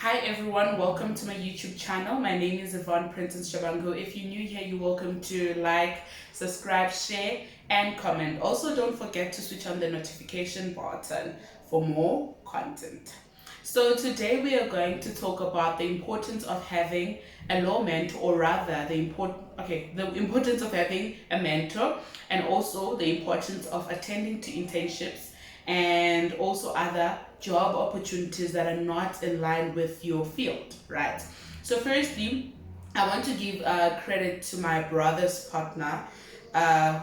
Hi everyone, welcome to my YouTube channel. My name is Yvonne Princess Shabango. If you're new here, you're welcome to like, subscribe, share, and comment. Also, don't forget to switch on the notification button for more content. So today we are going to talk about the importance of having a law mentor, or rather the importance of having a mentor, and also the importance of attending to internships and also other job opportunities that are not in line with your field, right? So, firstly, I want to give credit to my brother's partner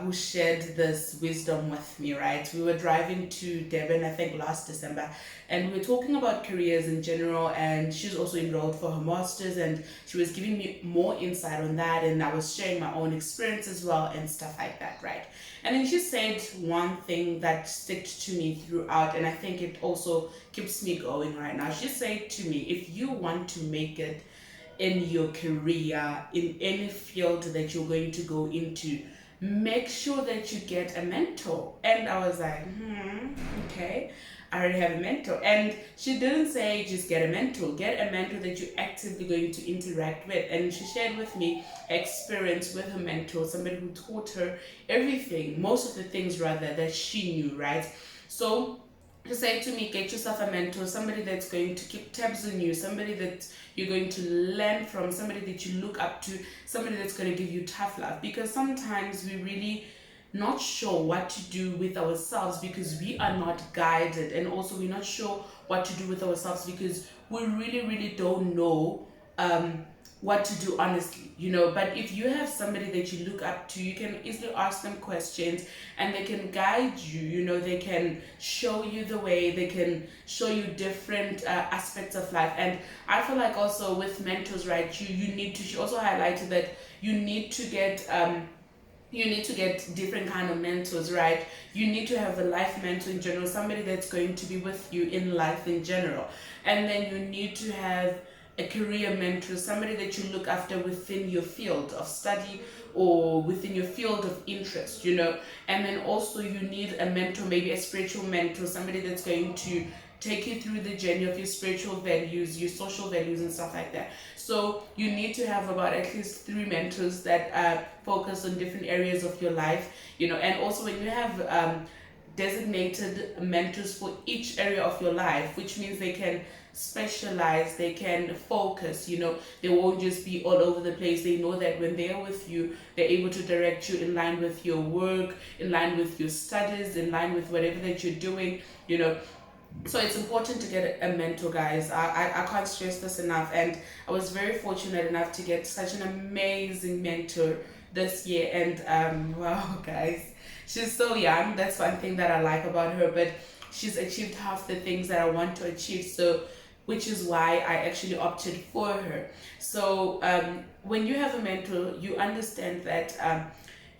who shared this wisdom with me, right? We were driving to Devon, I think last December, and we were talking about careers in general. And she's also enrolled for her master's, and she was giving me more insight on that. And I was sharing my own experience as well and stuff like that, right? And then she said one thing that stuck to me throughout, and I think it also keeps me going right now. She said to me, if you want to make it in your career, in any field that you're going to go into, make sure that you get a mentor. And I was like, okay, I already have a mentor. And she didn't say just get a mentor, get a mentor that you're actively going to interact with. And she shared with me experience with her mentor, somebody who taught her everything, most of the things rather, that she knew, right? So she said to me, get yourself a mentor, somebody that's going to keep tabs on you, somebody that you're going to learn from, somebody that you look up to, somebody that's going to give you tough love. Because sometimes we really not sure what to do with ourselves because we are not guided, and also we're not sure what to do with ourselves because we really don't know what to do honestly. But if you have somebody that you look up to, you can easily ask them questions and they can guide you. They can show you the way, they can show you different aspects of life. And I feel like also with mentors, right, you need to, she also highlighted that you need to get different kind of mentors, right? You need to have a life mentor in general, somebody that's going to be with you in life in general. And then you need to have a career mentor, somebody that you look after within your field of study or within your field of interest. And then also you need a mentor, maybe a spiritual mentor, somebody that's going to take you through the journey of your spiritual values, your social values, and stuff like that. So you need to have about at least 3 mentors that focus on different areas of your life. And also when you have designated mentors for each area of your life, which means they can specialize, they can focus. They won't just be all over the place. They know that when they're with you, they're able to direct you in line with your work, in line with your studies, in line with whatever that you're doing. So it's important to get a mentor, guys. I can't stress this enough. And I was very fortunate enough to get such an amazing mentor this year. And wow, guys, she's so young. That's one thing that I like about her. But she's achieved half the things that I want to achieve. So which is why I actually opted for her. So when you have a mentor, you understand that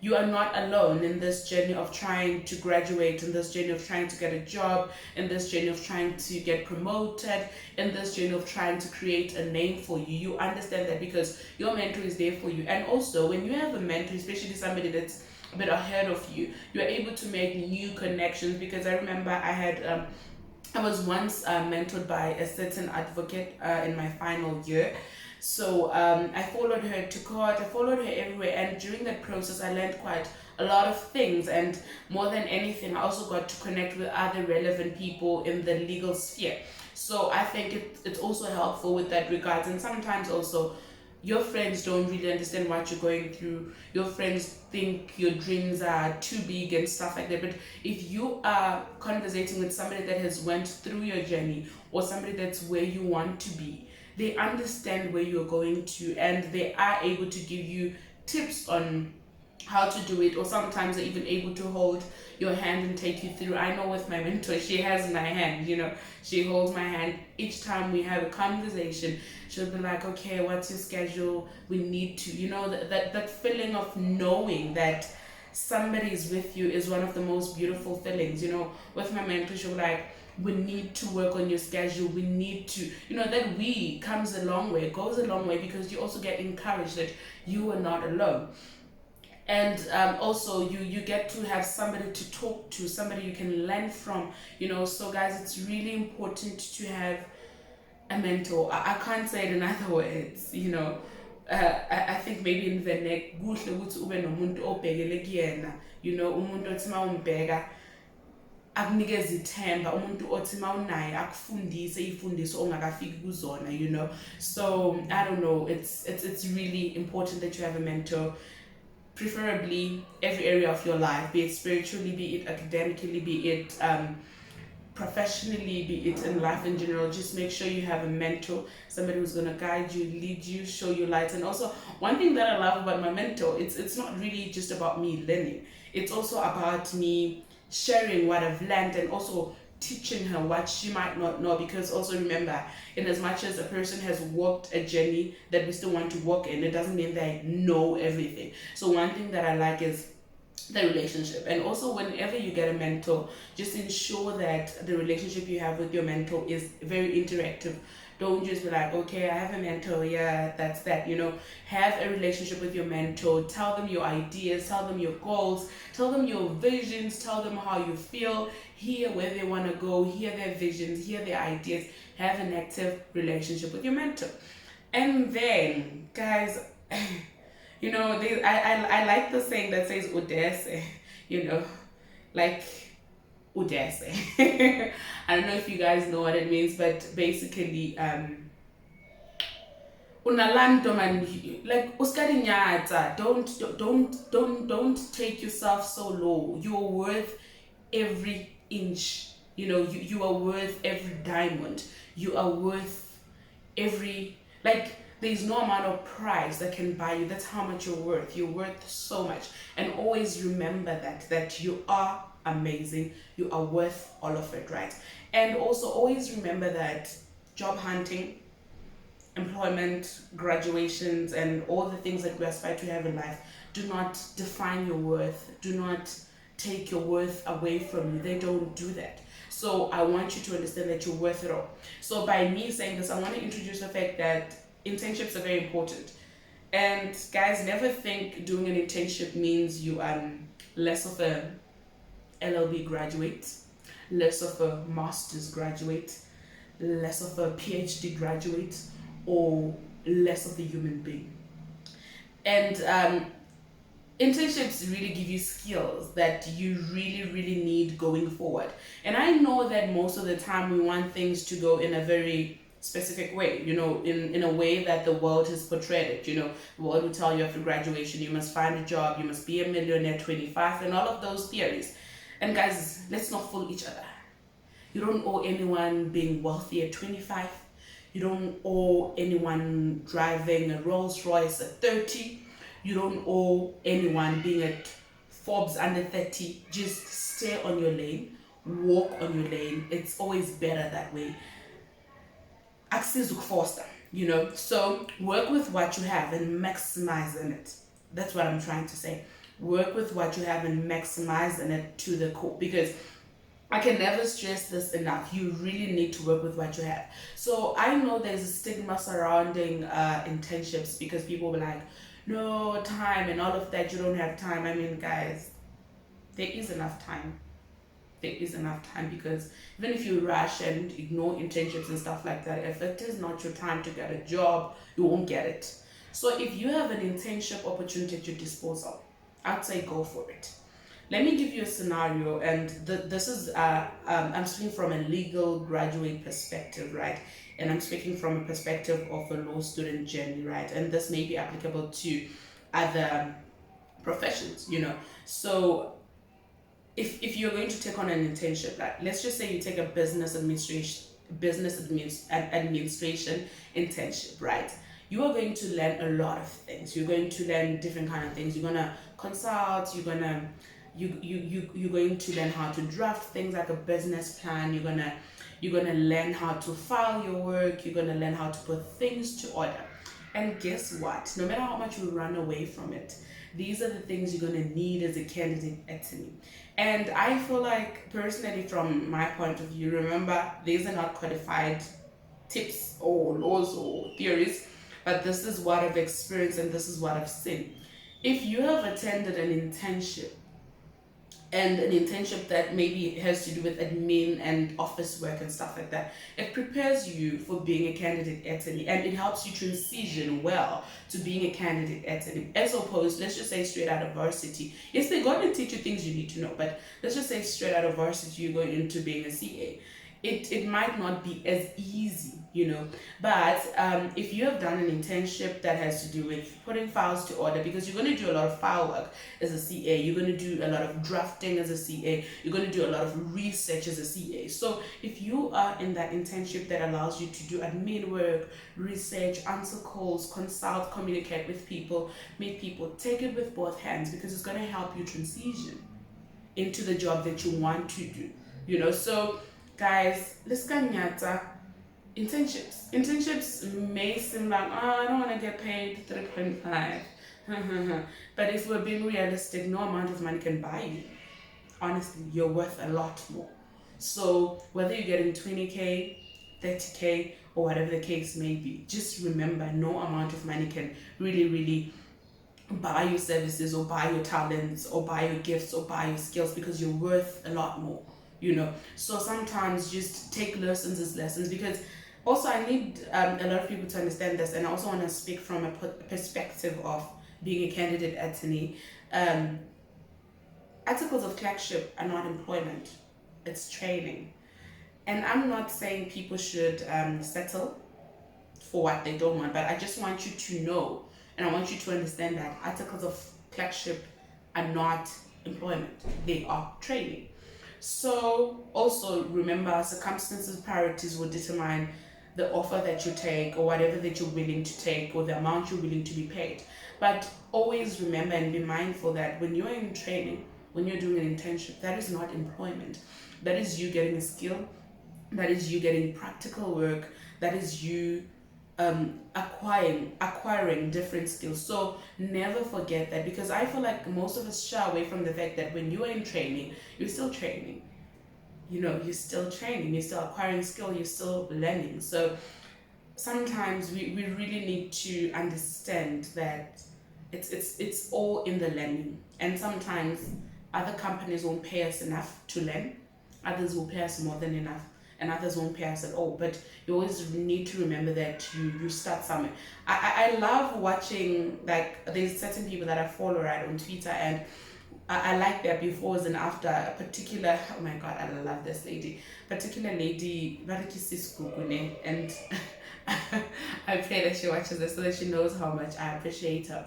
you are not alone in this journey of trying to graduate, in this journey of trying to get a job, in this journey of trying to get promoted, in this journey of trying to create a name for you. You understand that because your mentor is there for you. And also, when you have a mentor, especially somebody that's a bit ahead of you, you're able to make new connections. Because I remember I was once mentored by a certain advocate in my final year. So I followed her to court, I followed her everywhere, and during that process, I learned quite a lot of things. And more than anything, I also got to connect with other relevant people in the legal sphere. So I think it's also helpful with that regards. And sometimes also, your friends don't really understand what you're going through. Your friends think your dreams are too big and stuff like that. But if you are conversating with somebody that has went through your journey, or somebody that's where you want to be, they understand where you're going to, and they are able to give you tips on how to do it, or sometimes they're even able to hold your hand and take you through. I know with my mentor, she has my hand. She holds my hand each time we have a conversation. She'll be like, okay, what's your schedule? We need to, that feeling of knowing that somebody is with you is one of the most beautiful feelings. With my mentor, she'll be like, we need to work on your schedule. We need to, that we comes a long way, goes a long way, because you also get encouraged that you are not alone. And also you get to have somebody to talk to, somebody you can learn from. So guys, it's really important to have a mentor. I can't say it in other words, you know. I think maybe in the neck kuhle ukuthi ube nomuntu obhekele kuyena, you know, umuntu othi mawumbheka akunikeza ithemba, umuntu othi mawunaye akufundise ifundiso ongakafiki kuzona, you know. So I don't know, it's really important that you have a mentor, preferably every area of your life, be it spiritually, be it academically, be it professionally, be it in life in general. Just make sure you have a mentor, somebody who's going to guide you, lead you, show you light. And also, one thing that I love about my mentor, it's not really just about me learning, it's also about me sharing what I've learned and also teaching her what she might not know. Because also remember, in as much as a person has walked a journey that we still want to walk in, it doesn't mean they know everything. So one thing that I like is the relationship. And also, whenever you get a mentor, just ensure that the relationship you have with your mentor is very interactive. Don't just be like, okay, I have a mentor, yeah, that's that, you know. Have a relationship with your mentor. Tell them your ideas, tell them your goals, tell them your visions, tell them how you feel, hear where they want to go, hear their visions, hear their ideas. Have an active relationship with your mentor. And then, guys, you know, I like the saying that says udese, you know, like udese. I don't know if you guys know what it means, but basically, unalanto man, like uskadinyata, don't take yourself so low. You're worth every inch. You know, you are worth every diamond. You are worth every, like, there's no amount of price that can buy you. That's how much you're worth. You're worth so much. And always remember that you are amazing. You are worth all of it, right? And also always remember that job hunting, employment, graduations, and all the things that we aspire to have in life do not define your worth. Do not take your worth away from you. They don't do that. So I want you to understand that you're worth it all. So by me saying this, I want to introduce the fact that internships are very important. And guys, never think doing an internship means you are less of a LLB graduate, less of a master's graduate, less of a PhD graduate, or less of a human being. And internships really give you skills that you really need going forward. And I know that most of the time we want things to go in a very specific way, you know, in a way that the world has portrayed it. You know, the world will tell you after graduation you must find a job, you must be a millionaire 25, and all of those theories. And guys, let's not fool each other. You don't owe anyone being wealthy at 25. You don't owe anyone driving a Rolls Royce at 30. You don't owe anyone being at Forbes under 30. Just stay on your lane, walk on your lane. It's always better that way. Access foster, you know. So work with what you have and maximize in it. That's what I'm trying to say. Work with what you have and maximize in it to the core, because I can never stress this enough. You really need to work with what you have. So I know there's a stigma surrounding internships, because people were like, no time and all of that, you don't have time. I mean, guys, there is enough time. There is enough time, because even if you rush and ignore internships and stuff like that, if it is not your time to get a job, you won't get it. So if you have an internship opportunity at your disposal, I'd say go for it. Let me give you a scenario, and this is I'm speaking from a legal graduate perspective, right? And I'm speaking from a perspective of a law student journey, right? And this may be applicable to other professions, you know. So if you're going to take on an internship, like let's just say you take a administration internship, right? You are going to learn a lot of things. You're going to learn different kind of things. You're gonna consult. You're going to learn how to draft things like a business plan. You're gonna learn how to file your work. You're gonna learn how to put things to order. And guess what? No matter how much you run away from it, these are the things you're gonna need as a candidate at TINI. And I feel like, personally, from my point of view, remember, these are not codified tips or laws or theories, but this is what I've experienced and this is what I've seen. If you have attended an internship and an internship that maybe has to do with admin and office work and stuff like that. It prepares you for being a candidate attorney, and it helps you transition well to being a candidate attorney, as opposed, let's just say, straight out of varsity. Yes, they're going to teach you things you need to know, but let's just say straight out of varsity, you're going into being a CA. It might not be as easy, but if you have done an internship that has to do with putting files to order, because you're going to do a lot of file work as a CA, you're going to do a lot of drafting as a CA, you're going to do a lot of research as a CA. So if you are in that internship that allows you to do admin work, research, answer calls, consult, communicate with people, meet people, take it with both hands, because it's going to help you transition into the job that you want to do. So guys, let's go internships may seem like, I don't want to get paid 3.5. But if we're being realistic, no amount of money can buy you. Honestly, you're worth a lot more. So whether you're getting 20K, 30K, or whatever the case may be, just remember, no amount of money can really buy your services, or buy your talents, or buy your gifts, or buy your skills, because you're worth a lot more. So sometimes just take lessons as lessons, because also I need a lot of people to understand this, and I also want to speak from a perspective of being a candidate attorney. Articles of clerkship are not employment, it's training. And I'm not saying people should settle for what they don't want, but I just want you to know, and I want you to understand that articles of clerkship are not employment, they are training. So also remember, circumstances, priorities will determine the offer that you take, or whatever that you're willing to take, or the amount you're willing to be paid. But always remember and be mindful that when you're in training, when you're doing an internship, that is not employment. That is you getting a skill, that is you getting practical work, that is you acquiring different skills. So never forget that, because I feel like most of us shy away from the fact that when you are in training, you're still training. You're still training, you're still acquiring skill, you're still learning. So sometimes we really need to understand that it's all in the learning. And sometimes other companies won't pay us enough to learn, others will pay us more than enough, and others won't pay us at all. But you always need to remember that you start somewhere. I love watching, like, there's certain people that I follow right on Twitter, and I like their befores and after. A particular, oh my god, I love this lady, and I pray that she watches this so that she knows how much I appreciate her.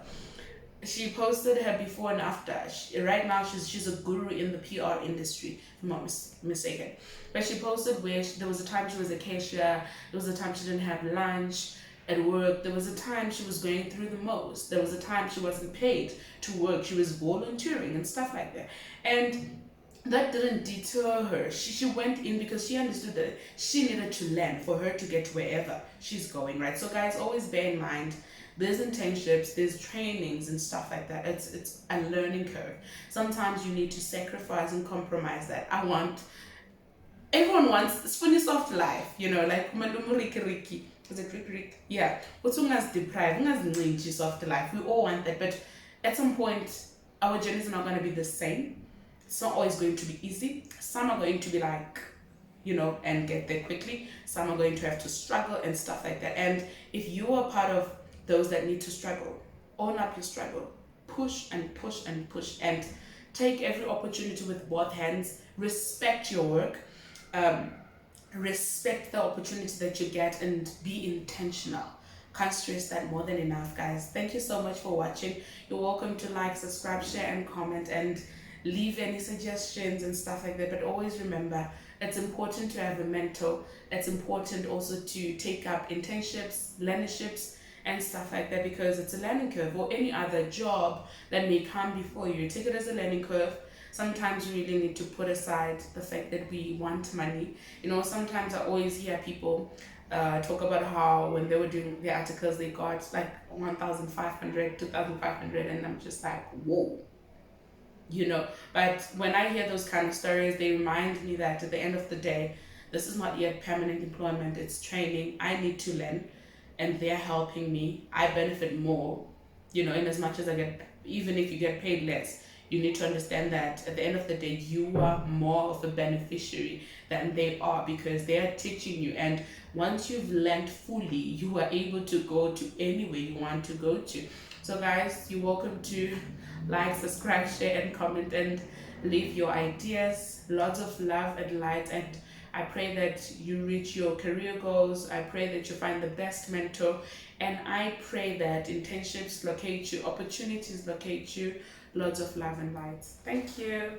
She posted her before and after. Right now she's a guru in the PR industry, if I'm not mistaken. But she posted where there was a time she was a cashier, there was a time she didn't have lunch at work, there was a time she was going through the most, there was a time she wasn't paid to work, she was volunteering and stuff like that. And that didn't deter her. She went in because she understood that she needed to learn for her to get to wherever she's going, right? So guys, always bear in mind, there's internships, there's trainings and stuff like that. It's a learning curve. Sometimes you need to sacrifice and compromise that. Everyone wants this funny soft life, like Ricky. Is it Rick? Yeah. What's deprived, soft life. We all want that, but at some point our journeys are not going to be the same. It's not always going to be easy. Some are going to be like, and get there quickly. Some are going to have to struggle and stuff like that. And if you are part of those that need to struggle, own up your struggle, push and push and push, and take every opportunity with both hands. Respect your work, respect the opportunity that you get, and be intentional. Can't stress that more than enough, guys. Thank you so much for watching. You're welcome to like, subscribe, share, and comment, and leave any suggestions and stuff like that. But always remember, it's important to have a mentor. It's important also to take up internships, learnerships, and stuff like that, because it's a learning curve. Or any other job that may come before you, take it as a learning curve. Sometimes you really need to put aside the fact that we want money. Sometimes I always hear people talk about how when they were doing their articles, they got like 1,500, 2,500, and I'm just like, whoa. But when I hear those kind of stories, they remind me that at the end of the day, this is not yet permanent employment, it's training. I need to learn, and they're helping me. I benefit more, in as much as I get, even if you get paid less, You need to understand that at the end of the day, you are more of a beneficiary than they are, because they are teaching you. And once you've learned fully, you are able to go to anywhere you want to go to. So, guys, you're welcome to like, subscribe, share, and comment, and leave your ideas. Lots of love and light. And I pray that you reach your career goals. I pray that you find the best mentor. And I pray that internships locate you, opportunities locate you. Lots of love and light. Thank you.